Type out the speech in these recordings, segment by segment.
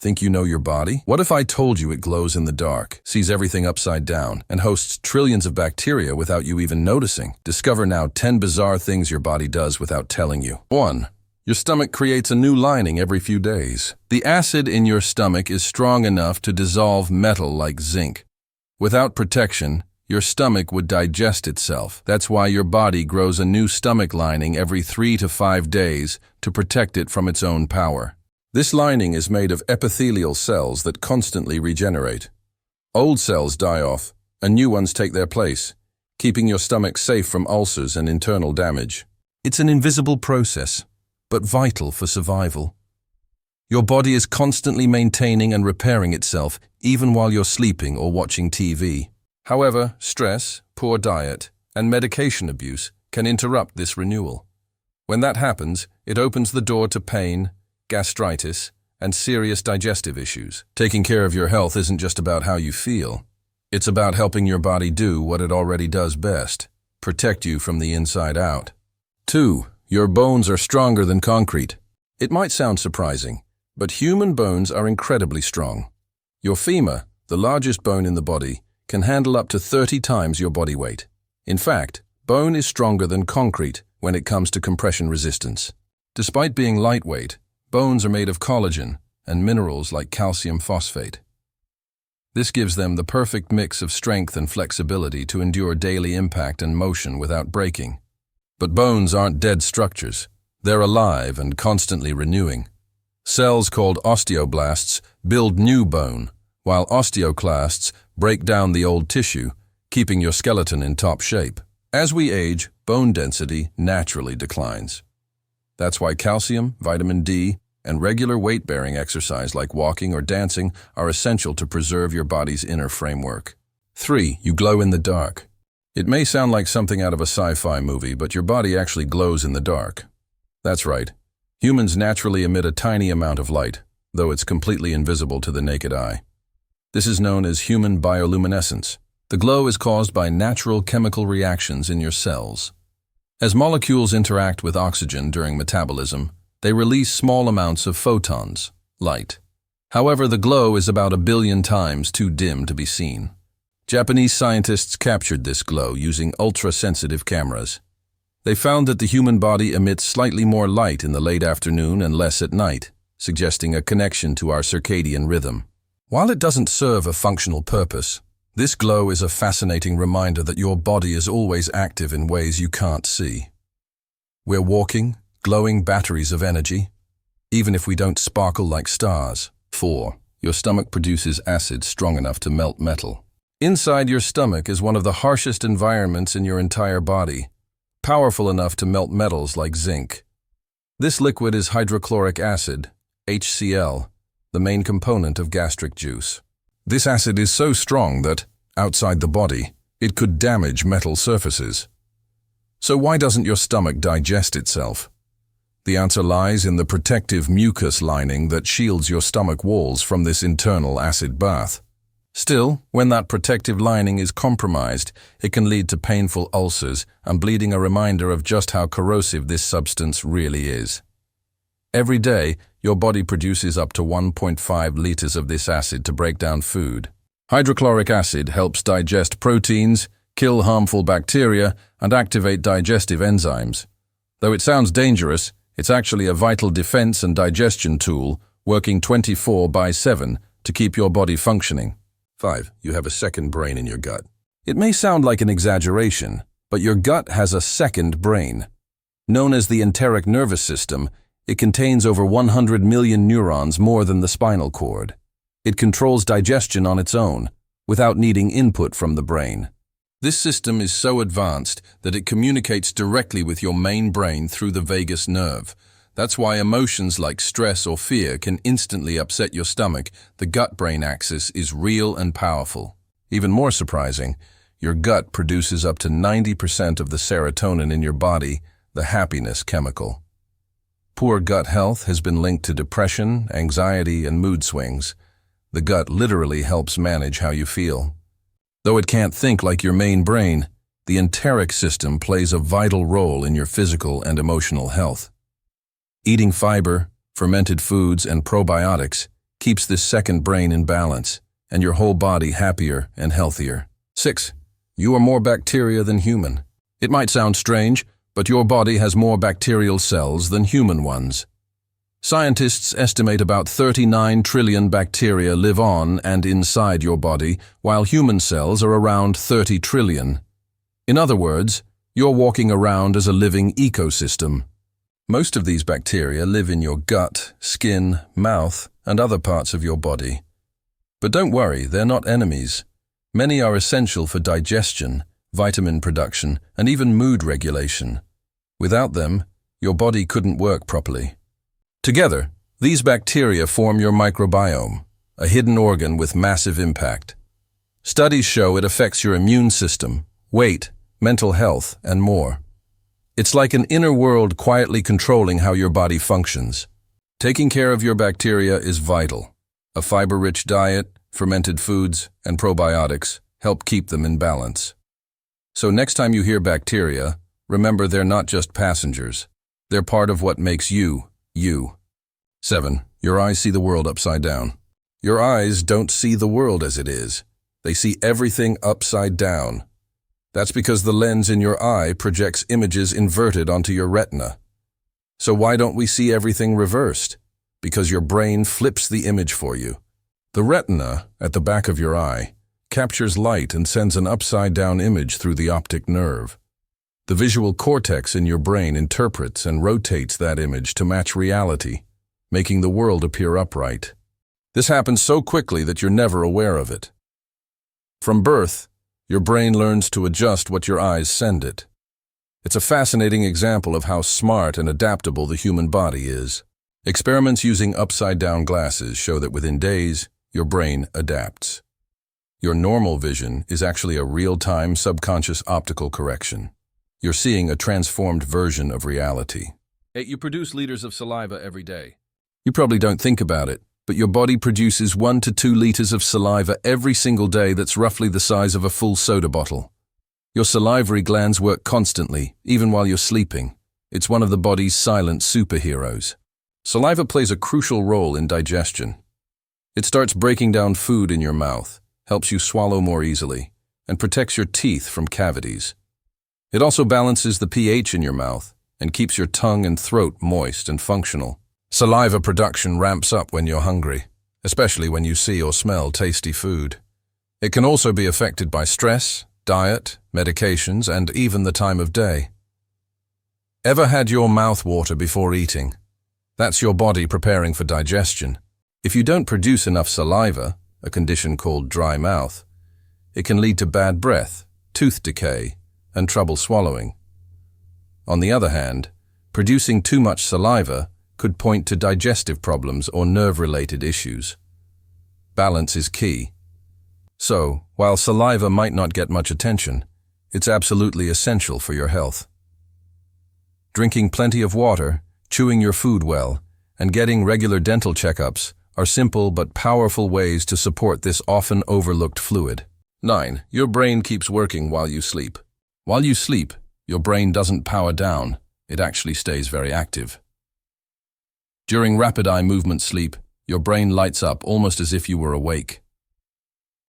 Think you know your body? What if I told you it glows in the dark, sees everything upside down, and hosts trillions of bacteria without you even noticing? Discover now 10 bizarre things your body does without telling you. 1. Your stomach creates a new lining every few days. The acid in your stomach is strong enough to dissolve metal like zinc. Without protection, your stomach would digest itself. That's why your body grows a new stomach lining every 3 to 5 days to protect it from its own power. This lining is made of epithelial cells that constantly regenerate. Old cells die off, and new ones take their place, keeping your stomach safe from ulcers and internal damage. It's an invisible process, but vital for survival. Your body is constantly maintaining and repairing itself, even while you're sleeping or watching TV. However, stress, poor diet, and medication abuse can interrupt this renewal. When that happens, it opens the door to pain, gastritis, and serious digestive issues. Taking care of your health isn't just about how you feel. It's about helping your body do what it already does best, protect you from the inside out. 2. Your bones are stronger than concrete. It might sound surprising, but human bones are incredibly strong. Your femur, the largest bone in the body, can handle up to 30 times your body weight. In fact, bone is stronger than concrete when it comes to compression resistance. Despite being lightweight, bones are made of collagen and minerals like calcium phosphate. This gives them the perfect mix of strength and flexibility to endure daily impact and motion without breaking. But bones aren't dead structures. They're alive and constantly renewing. Cells called osteoblasts build new bone, while osteoclasts break down the old tissue, keeping your skeleton in top shape. As we age, bone density naturally declines. That's why calcium, vitamin D, and regular weight-bearing exercise like walking or dancing are essential to preserve your body's inner framework. 3. You glow in the dark. It may sound like something out of a sci-fi movie, but your body actually glows in the dark. That's right. Humans naturally emit a tiny amount of light, though it's completely invisible to the naked eye. This is known as human bioluminescence. The glow is caused by natural chemical reactions in your cells. As molecules interact with oxygen during metabolism, they release small amounts of photons, light. However, the glow is about 1 billion times too dim to be seen. Japanese scientists captured this glow using ultra-sensitive cameras. They found that the human body emits slightly more light in the late afternoon and less at night, suggesting a connection to our circadian rhythm. While it doesn't serve a functional purpose, this glow is a fascinating reminder that your body is always active in ways you can't see. We're walking, glowing batteries of energy, even if we don't sparkle like stars. 4. Your stomach produces acid strong enough to melt metal. Inside your stomach is one of the harshest environments in your entire body, powerful enough to melt metals like zinc. This liquid is hydrochloric acid, HCl, the main component of gastric juice. This acid is so strong that, outside the body, it could damage metal surfaces. So why doesn't your stomach digest itself? The answer lies in the protective mucus lining that shields your stomach walls from this internal acid bath. Still, when that protective lining is compromised, it can lead to painful ulcers and bleeding, a reminder of just how corrosive this substance really is. Every day, your body produces up to 1.5 liters of this acid to break down food. Hydrochloric acid helps digest proteins, kill harmful bacteria, and activate digestive enzymes. Though it sounds dangerous, it's actually a vital defense and digestion tool, working 24/7 to keep your body functioning. 5. You have a second brain in your gut. It may sound like an exaggeration, but your gut has a second brain. Known as the enteric nervous system, it contains over 100 million neurons, more than the spinal cord. It controls digestion on its own, without needing input from the brain. This system is so advanced that it communicates directly with your main brain through the vagus nerve. That's why emotions like stress or fear can instantly upset your stomach. The gut-brain axis is real and powerful. Even more surprising, your gut produces up to 90% of the serotonin in your body, the happiness chemical. Poor gut health has been linked to depression, anxiety, and mood swings. The gut literally helps manage how you feel. Though it can't think like your main brain, the enteric system plays a vital role in your physical and emotional health. Eating fiber, fermented foods, and probiotics keeps this second brain in balance, and your whole body happier and healthier. 6. You are more bacteria than human. It might sound strange, but your body has more bacterial cells than human ones. Scientists estimate about 39 trillion bacteria live on and inside your body, while human cells are around 30 trillion. In other words, you're walking around as a living ecosystem. Most of these bacteria live in your gut, skin, mouth, and other parts of your body. But don't worry, they're not enemies. Many are essential for digestion, vitamin production, and even mood regulation. Without them, your body couldn't work properly. Together, these bacteria form your microbiome, a hidden organ with massive impact. Studies show it affects your immune system, weight, mental health, and more. It's like an inner world quietly controlling how your body functions. Taking care of your bacteria is vital. A fiber-rich diet, fermented foods, and probiotics help keep them in balance. So next time you hear bacteria, remember they're not just passengers. They're part of what makes you, you. 7. Your eyes see the world upside down. Your eyes don't see the world as it is. They see everything upside down. That's because the lens in your eye projects images inverted onto your retina. So why don't we see everything reversed? Because your brain flips the image for you. The retina, at the back of your eye, captures light and sends an upside-down image through the optic nerve. The visual cortex in your brain interprets and rotates that image to match reality, making the world appear upright. This happens so quickly that you're never aware of it. From birth, your brain learns to adjust what your eyes send it. It's a fascinating example of how smart and adaptable the human body is. Experiments using upside-down glasses show that within days, your brain adapts. Your normal vision is actually a real-time subconscious optical correction. You're seeing a transformed version of reality. 8. You produce liters of saliva every day. You probably don't think about it, but your body produces 1 to 2 liters of saliva every single day that's roughly the size of a full soda bottle. Your salivary glands work constantly, even while you're sleeping. It's one of the body's silent superheroes. Saliva plays a crucial role in digestion. It starts breaking down food in your mouth, helps you swallow more easily, and protects your teeth from cavities. It also balances the pH in your mouth and keeps your tongue and throat moist and functional. Saliva production ramps up when you're hungry, especially when you see or smell tasty food. It can also be affected by stress, diet, medications, and even the time of day. Ever had your mouth water before eating? That's your body preparing for digestion. If you don't produce enough saliva, a condition called dry mouth, it can lead to bad breath, tooth decay, and trouble swallowing. On the other hand, producing too much saliva could point to digestive problems or nerve-related issues. Balance is key. So, while saliva might not get much attention, it's absolutely essential for your health. Drinking plenty of water, chewing your food well, and getting regular dental checkups are simple but powerful ways to support this often overlooked fluid. 9. Your brain keeps working while you sleep. While you sleep, your brain doesn't power down, it actually stays very active. During rapid eye movement sleep, your brain lights up almost as if you were awake.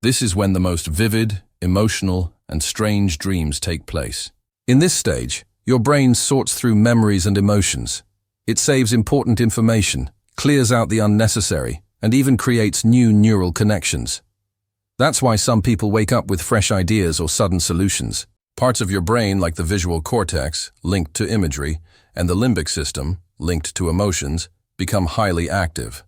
This is when the most vivid, emotional, and strange dreams take place. In this stage, your brain sorts through memories and emotions. It saves important information, clears out the unnecessary, and even creates new neural connections. That's why some people wake up with fresh ideas or sudden solutions. Parts of your brain, like the visual cortex, linked to imagery, and the limbic system, linked to emotions, become highly active.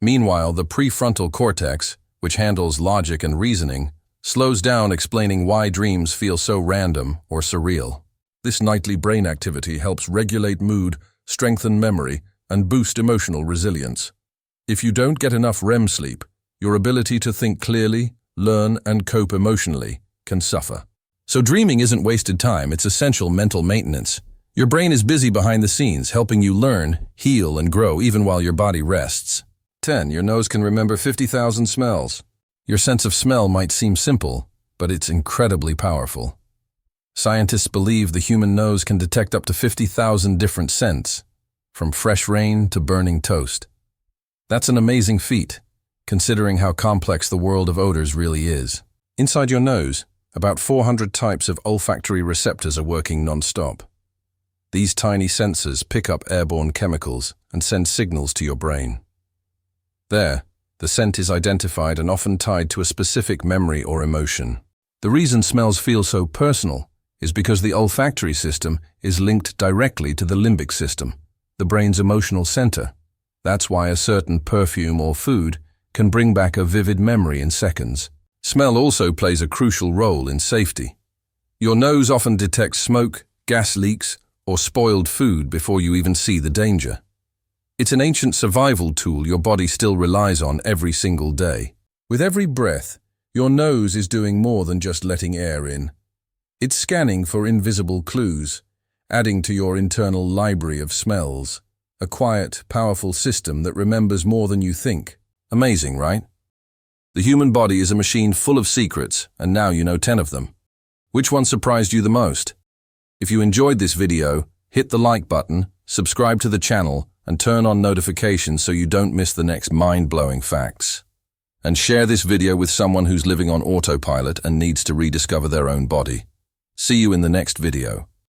Meanwhile, the prefrontal cortex, which handles logic and reasoning, slows down, explaining why dreams feel so random or surreal. This nightly brain activity helps regulate mood, strengthen memory, and boost emotional resilience. If you don't get enough REM sleep, your ability to think clearly, learn, and cope emotionally can suffer. So dreaming isn't wasted time, it's essential mental maintenance. Your brain is busy behind the scenes, helping you learn, heal, and grow even while your body rests. 10. Your nose can remember 50,000 smells. Your sense of smell might seem simple, but it's incredibly powerful. Scientists believe the human nose can detect up to 50,000 different scents, from fresh rain to burning toast. That's an amazing feat, considering how complex the world of odors really is. Inside your nose, about 400 types of olfactory receptors are working non-stop. These tiny sensors pick up airborne chemicals and send signals to your brain. There, the scent is identified and often tied to a specific memory or emotion. The reason smells feel so personal is because the olfactory system is linked directly to the limbic system, the brain's emotional center. That's why a certain perfume or food can bring back a vivid memory in seconds. Smell also plays a crucial role in safety. Your nose often detects smoke, gas leaks, or spoiled food before you even see the danger. It's an ancient survival tool your body still relies on every single day. With every breath, your nose is doing more than just letting air in. It's scanning for invisible clues, adding to your internal library of smells. A quiet, powerful system that remembers more than you think. Amazing, right? The human body is a machine full of secrets, and now you know 10 of them. Which one surprised you the most? If you enjoyed this video, hit the like button, subscribe to the channel, and turn on notifications so you don't miss the next mind-blowing facts. And share this video with someone who's living on autopilot and needs to rediscover their own body. See you in the next video.